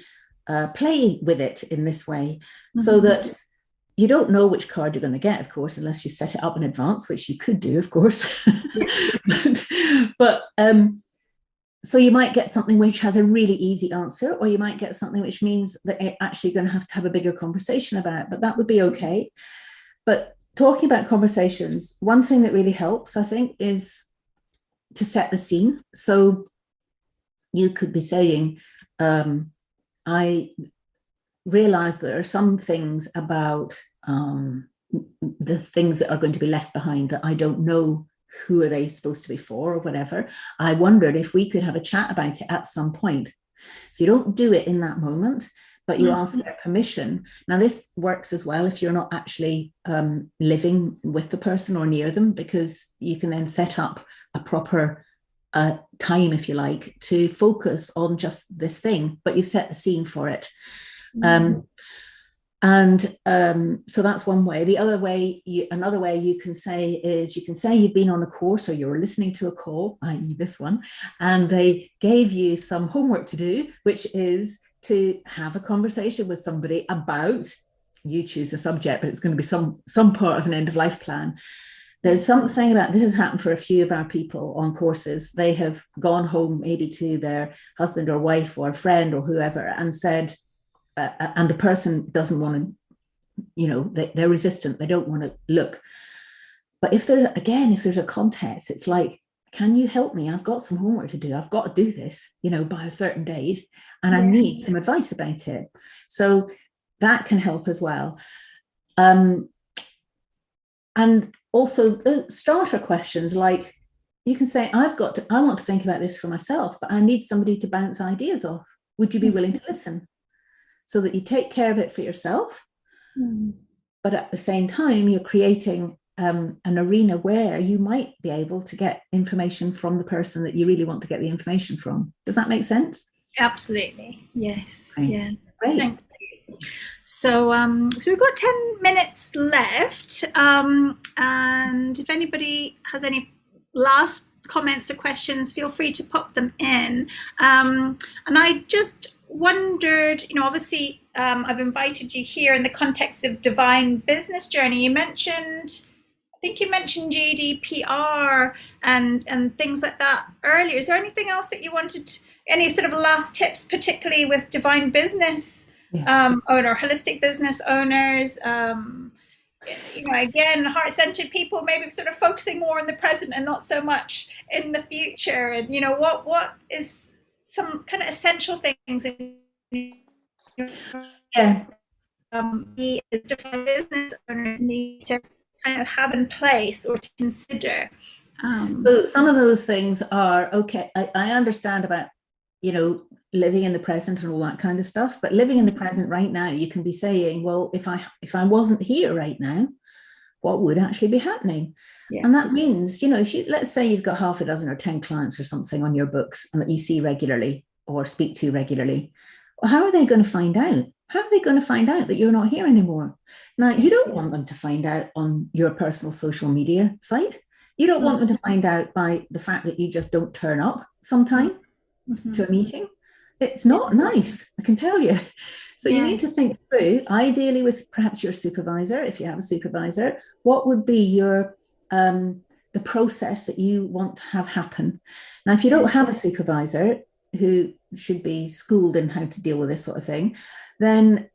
play with it in this way, so that you don't know which card you're going to get, of course, unless you set it up in advance, which you could do, of course. but so you might get something which has a really easy answer, or you might get something which means that you're actually going to have a bigger conversation about, but that would be okay. But talking about conversations, one thing that really helps, I think, is to set the scene. So you could be saying, I realize there are some things about the things that are going to be left behind that I don't know who are they supposed to be for or whatever. I wondered if we could have a chat about it at some point. So you don't do it in that moment, but you ask their permission. Now, this works as well if you're not actually living with the person or near them, because you can then set up a proper time, if you like, to focus on just this thing, but you've set the scene for it. So that's one way. Another way you can say is, you can say you've been on a course or you're listening to a call, i.e. this one, and they gave you some homework to do, which is to have a conversation with somebody about, you choose a subject, but it's going to be some part of an end of life plan. There's something about, this has happened for a few of our people on courses. They have gone home maybe to their husband or wife or friend or whoever and said, and the person doesn't want to, they're resistant, they don't want to look. But if there's a context, it's like, can you help me? I've got some homework to do. I've got to do this, by a certain date, and I need some advice about it. So that can help as well. And also starter questions, like you can say, I want to think about this for myself, but I need somebody to bounce ideas off. Would you be willing to listen? So that you take care of it for yourself, but at the same time, you're creating an arena where you might be able to get information from the person that you really want to get the information from. Does that make sense? Absolutely. Yes. Right. Yeah. Great. Thank you. So we've got 10 minutes left. And if anybody has any last comments or questions, feel free to pop them in. And I just wondered, obviously I've invited you here in the context of Divine Business Journey. I think you mentioned GDPR and things like that earlier. Is there anything else that you wanted, any sort of last tips, particularly with Divine Business owner, holistic business owners, again, heart-centered people, maybe sort of focusing more on the present and not so much in the future, and what is some kind of essential things we as Divine Business owners need to kind of have in place or to consider? So some of those things are okay. I understand about living in the present and all that kind of stuff, but living in the present right now, you can be saying, well, if I wasn't here right now, what would actually be happening? And that means, if let's say you've got half a dozen or 10 clients or something on your books and that you see regularly or speak to regularly, well, how are they going to find out? How are they going to find out that you're not here anymore? Now, you don't want them to find out on your personal social media site. You don't want them to find out by the fact that you just don't turn up sometime to a meeting. It's not nice, I can tell you. So you need to think through, ideally with perhaps your supervisor, if you have a supervisor, what would be your the process that you want to have happen. Now, if you don't have a supervisor who should be schooled in how to deal with this sort of thing, then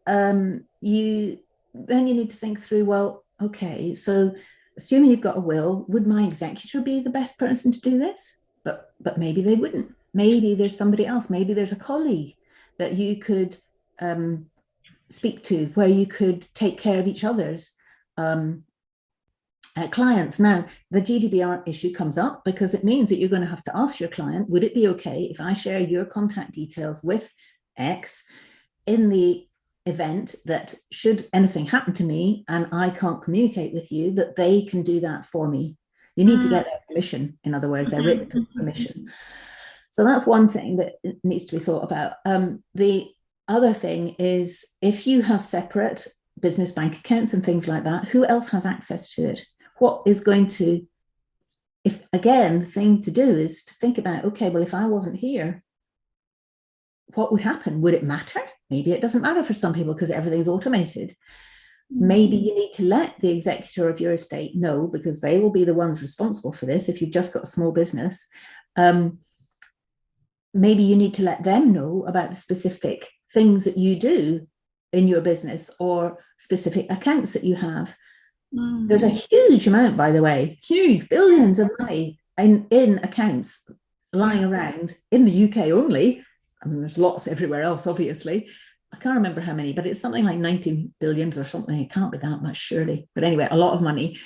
you need to think through, well, okay, so assuming you've got a will, would my executor be the best person to do this? But maybe they wouldn't. Maybe there's somebody else. Maybe there's a colleague. that you could speak to, where you could take care of each other's clients. Now, the GDPR issue comes up because it means that you're going to have to ask your client, would it be okay if I share your contact details with X in the event that should anything happen to me and I can't communicate with you, that they can do that for me? You need to get their permission, in other words, their written permission. So that's one thing that needs to be thought about. The other thing is, if you have separate business bank accounts and things like that, who else has access to it? What is going to, if again, the thing to do is to think about, okay, well, if I wasn't here, what would happen? Would it matter? Maybe it doesn't matter for some people because everything's automated. Maybe you need to let the executor of your estate know, because they will be the ones responsible for this if you've just got a small business. Maybe you need to let them know about the specific things that you do in your business or specific accounts that you have. There's a huge amount, by the way, huge billions of money in accounts lying around in the UK only. I mean, there's lots everywhere else, obviously. I can't remember how many, but it's something like 19 billions or something. It can't be that much, surely. But anyway, a lot of money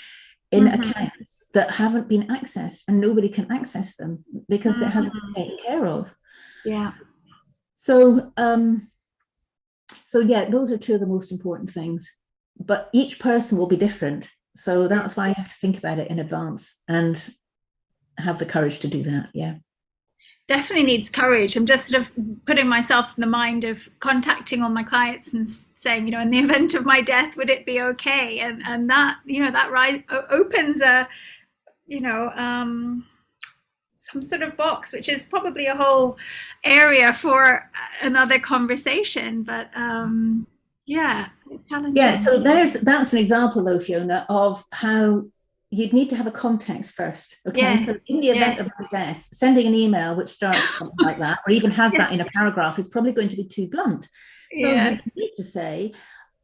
in accounts that haven't been accessed, and nobody can access them because it hasn't been taken care of. Yeah. So yeah, those are two of the most important things. But each person will be different. So that's why you have to think about it in advance and have the courage to do that. Yeah. Definitely needs courage. I'm just sort of putting myself in the mind of contacting all my clients and saying, in the event of my death, would it be okay? And that, that opens a, some sort of box, which is probably a whole area for another conversation. But yeah, it's challenging. Yeah, so that's an example, though, Fiona, of how you'd need to have a context first. Okay, yeah. So in the event of my death, sending an email which starts something like that, or even has that in a paragraph, is probably going to be too blunt. So you need to say,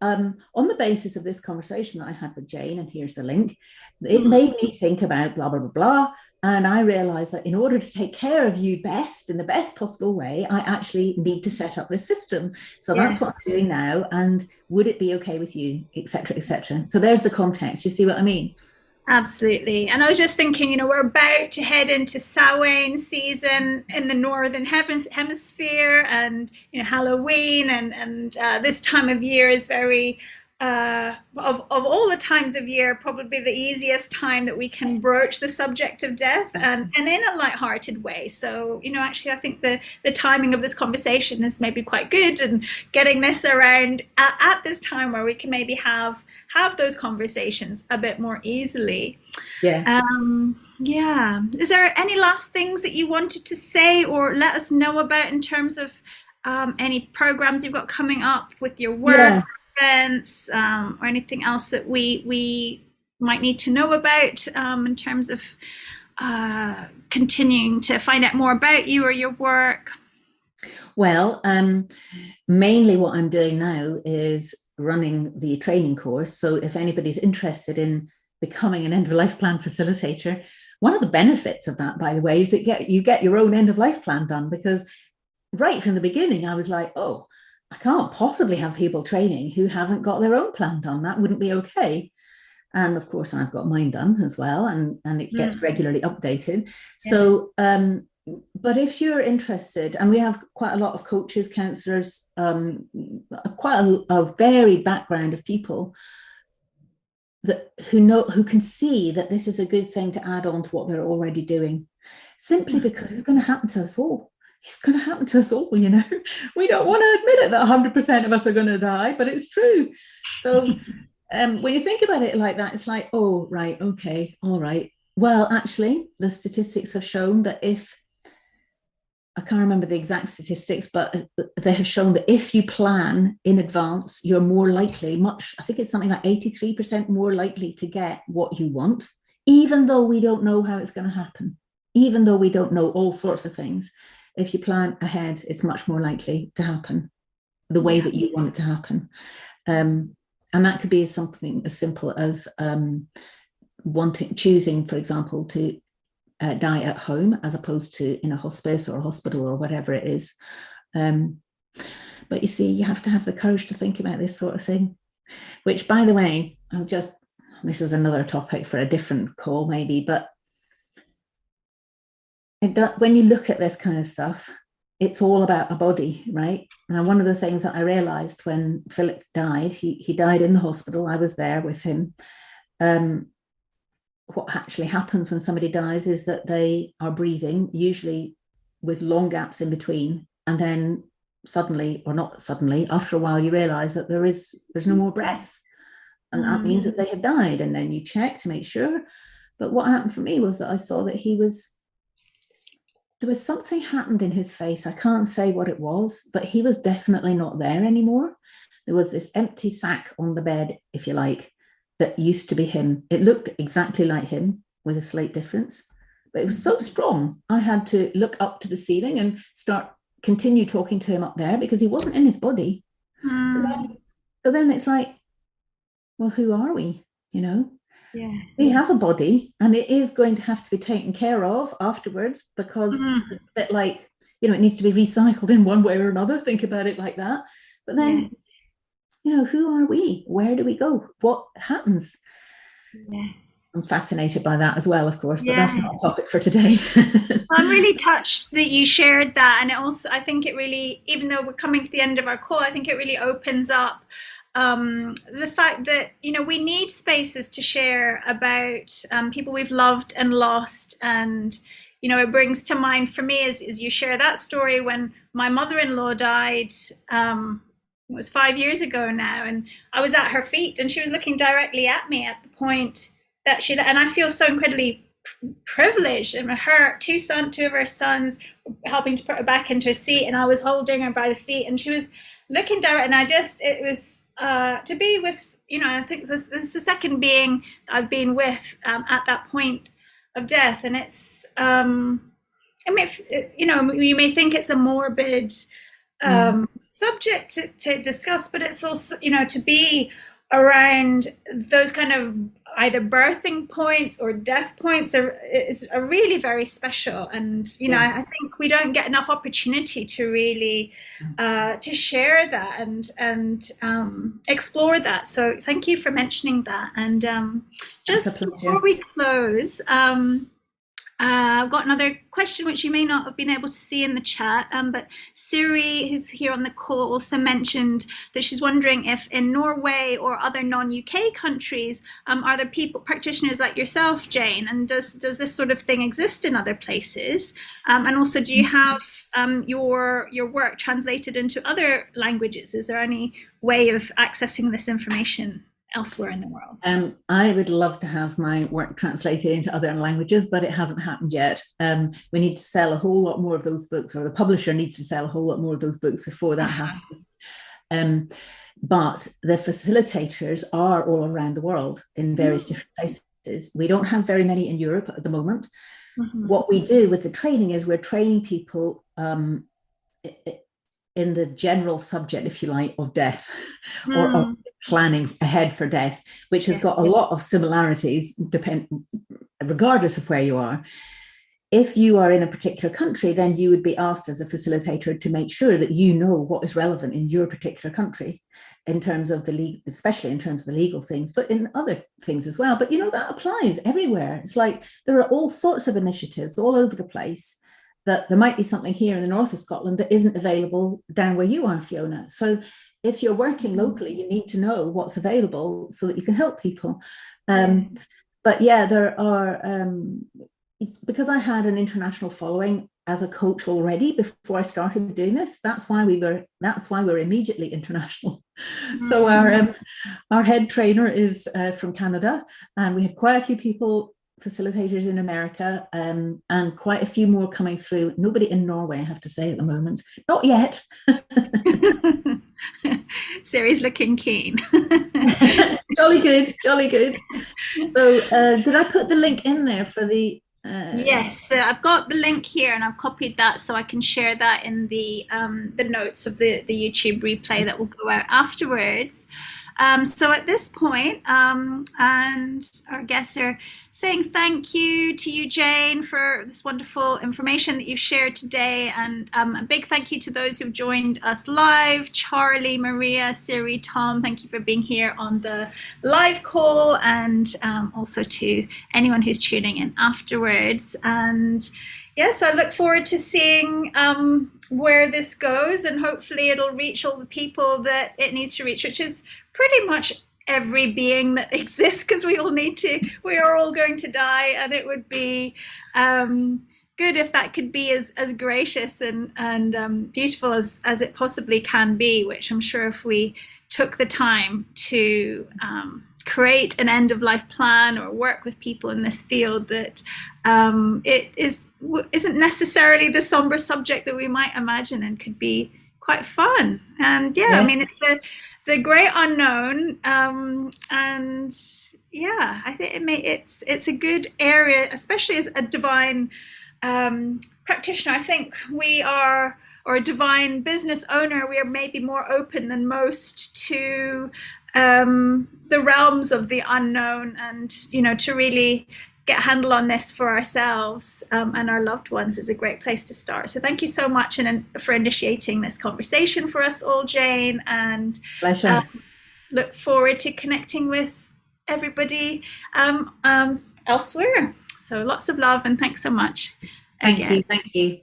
on the basis of this conversation that I had with Jane, and here's the link, it made me think about blah, blah, blah, blah. And I realized that in order to take care of you best, in the best possible way, I actually need to set up this system. So that's what I'm doing now. And would it be okay with you, et cetera, et cetera. So there's the context. You see what I mean? Absolutely. And I was just thinking, we're about to head into Samhain season in the northern hemisphere, and Halloween, and this time of year is very of all the times of year, probably the easiest time that we can broach the subject of death, and in a lighthearted way. So, actually, I think the timing of this conversation is maybe quite good, and getting this around at this time where we can maybe have those conversations a bit more easily. Yeah. Yeah. Is there any last things that you wanted to say or let us know about in terms of any programs you've got coming up with your work? Yeah. Events, or anything else that we might need to know about in terms of continuing to find out more about you or your work? Well, mainly what I'm doing now is running the training course. So if anybody's interested in becoming an end-of-life plan facilitator, one of the benefits of that, by the way, is that you get your own end-of-life plan done, because right from the beginning, I was like, oh, I can't possibly have people training who haven't got their own plan done. That wouldn't be okay. And of course, I've got mine done as well, and it gets regularly updated. Yes. So, but if you're interested, and we have quite a lot of coaches, counsellors, quite a varied background of people who can see that this is a good thing to add on to what they're already doing, simply because it's going to happen to us all. It's going to happen to us all, We don't want to admit it that 100% of us are going to die, but it's true. So when you think about it like that, it's like, oh, right, okay, all right. Well, actually, the statistics have shown that I can't remember the exact statistics, but they have shown that if you plan in advance, you're more likely, I think it's something like 83% more likely to get what you want, even though we don't know how it's going to happen, even though we don't know all sorts of things. If you plan ahead, it's much more likely to happen the way that you want it to happen. And that could be something as simple as choosing, for example, to die at home as opposed to in a hospice or a hospital or whatever it is. But you see, you have to have the courage to think about this sort of thing, which, by the way, this is another topic for a different call maybe, but when you look at this kind of stuff, it's all about a body, right? And one of the things that I realized when Philip died, he died in the hospital. I was there with him. What actually happens when somebody dies is that they are breathing, usually with long gaps in between, and then suddenly, or not suddenly, after a while, you realize that there's no more breath, and that means that they have died. And then you check to make sure. But what happened for me was that I saw that there was something happened in his face. I can't say what it was, but he was definitely not there anymore. There was this empty sack on the bed, if you like, that used to be him. It looked exactly like him with a slight difference, but it was so strong. I had to look up to the ceiling and continue talking to him up there because he wasn't in his body. So then it's like, well, who are we? You know? Yes. We have a body, and it is going to have to be taken care of afterwards, because it's a bit like, it needs to be recycled in one way or another. Think about it like that. But then, who are we? Where do we go? What happens? Yes. I'm fascinated by that as well, of course, but that's not a topic for today. I'm really touched that you shared that. And I think it really, even though we're coming to the end of our call, I think it really opens up the fact that we need spaces to share about people we've loved and lost. And it brings to mind for me, as you share that story, when my mother-in-law died, it was 5 years ago now, and I was at her feet and she was looking directly at me at the point that and I feel so incredibly privileged, and two of her sons helping to put her back into her seat, and I was holding her by the feet, and she was looking direct, and it was to be with, I think this is the second being I've been with at that point of death. And it's, you may think it's a morbid subject to discuss, but it's also, to be around those kind of either birthing points or death points is really very special. And I think we don't get enough opportunity to really to share that and explore that. So thank you for mentioning that. And just before we close, I've got another question which you may not have been able to see in the chat, but Siri, who's here on the call, also mentioned that she's wondering if in Norway or other non-UK countries, are there practitioners like yourself, Jane, and does this sort of thing exist in other places? And also, do you have your work translated into other languages? Is there any way of accessing this information elsewhere in the world? I would love to have my work translated into other languages, but it hasn't happened yet. We need to sell a whole lot more of those books, or the publisher needs to sell a whole lot more of those books before that happens. But the facilitators are all around the world in various different places. We don't have very many in Europe at the moment. What we do with the training is we're training people in the general subject, if you like, of death, or planning ahead for death, which has got a lot of similarities, regardless of where you are. If you are in a particular country, then you would be asked as a facilitator to make sure that you know what is relevant in your particular country, in terms of especially in terms of the legal things, but in other things as well. But that applies everywhere. It's like there are all sorts of initiatives all over the place, that there might be something here in the north of Scotland that isn't available down where you are, Fiona. So if you're working locally, you need to know what's available so that you can help people. But yeah, there are, because I had an international following as a coach already before I started doing this, that's why we're immediately international. So our head trainer is from Canada, and we have quite a few people, facilitators in America, and quite a few more coming through. Nobody in Norway, I have to say, at the moment. Not yet. Siri's looking keen. Jolly good. So did I put the link in there for the... Yes, I've got the link here, and I've copied that so I can share that in the notes of the YouTube replay that will go out afterwards. So at this point, and our guests are saying thank you to you, Jane, for this wonderful information that you've shared today. And a big thank you to those who've joined us live. Charlie, Maria, Siri, Tom, thank you for being here on the live call, and also to anyone who's tuning in afterwards. And yes, I look forward to seeing where this goes, and hopefully it'll reach all the people that it needs to reach, which is pretty much every being that exists, because we are all going to die, and it would be good if that could be as gracious and beautiful as it possibly can be, which I'm sure if we took the time to create an end-of-life plan or work with people in this field, that it isn't necessarily the somber subject that we might imagine, and could be quite fun. And I mean, it's the great unknown, and I think it's a good area, especially as a divine practitioner. I think we are, or a divine business owner, we are maybe more open than most to the realms of the unknown, and to really get a handle on this for ourselves and our loved ones is a great place to start. So thank you so much for initiating this conversation for us all, Jane, and pleasure. Look forward to connecting with everybody elsewhere. So lots of love, and thanks so much again. Thank you.